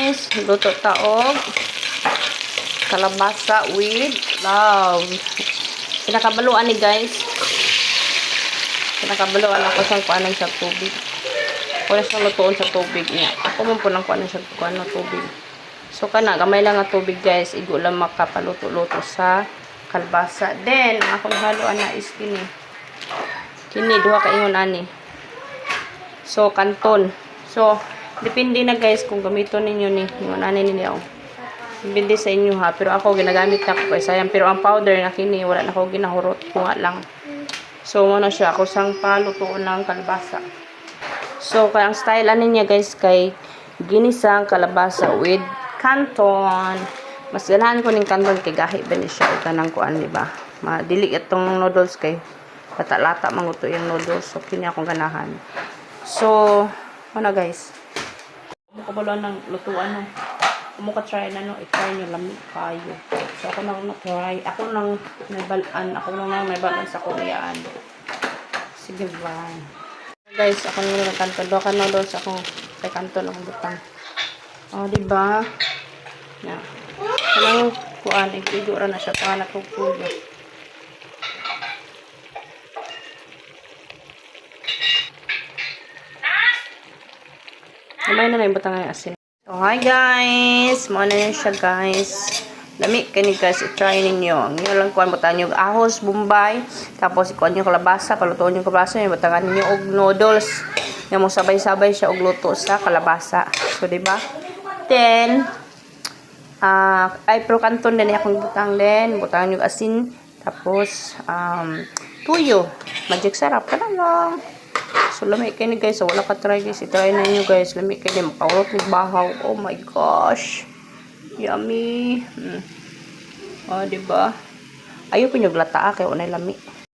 guys, luto taog kalabasa with love. Pinakabaluan ni guys. Pinakabaluan ako sa kuanan sa tubig. Kung sa lutuon sa tubig niya. Ako man po lang kuanan sa kuanan tubig. So kana gamay lang nga tubig guys, igo lang makapaluto-luto sa kalbasa. Then ang akong haluan na is kini. Kini duha ka ingon ani. So kanton. So depende na guys kung gamiton ninyo ni ingon ani ninyo. Depende sa inyo ha, pero ako ginagamit na ko kay sayang, pero ang powder na kini wala na ko ginahurot ko nga lang. So muna siya ako sang palutuon ng kalbasa. So kay ang style ani niya guys kay ginisang kalabasa with canton. Mas ganahan ko ning canton kay gahi ba ni siya o kanang kuan di ba? Madili itong noodles kay lata-lata manguto yung noodles. So kini akong ganahan. So ano guys? Mukabalo ng lutuan no. Try na no, i-try nyo lamig kayo. So ako nang na-try, ako nang nabalan sa Koreaan. Sige ba. Guys, ako nang nakanto do kan noodles ako sa kanto ng butang. Oh, di ba? Yeah. Kanang kuan igo ra na siya pa na tugtog. Kamay na yung butang ng asin. So, hi guys! Muna na siya guys. Lami kani guys, i-try ninyo. Ngayon lang kuhan butan nyo ahos, bombay. Tapos ikuhan nyo kalabasa, palutuon nyo kalabasa. Yung butangan nyo og noodles. Yung mo sabay-sabay siya og luto sa kalabasa. So, diba? Then, pro canton din akong butang din. Butangan nyo asin. Tapos, tuyo. Magic sarap. Kana lang. So, lamig kayo guys. So, wala ka try guys. I-try na nyo guys. Lamig kayo. Makaurot ng bahaw. Oh my gosh. Yummy. Oh, diba? Ayaw ko nyo glata. Kaya unay lamig.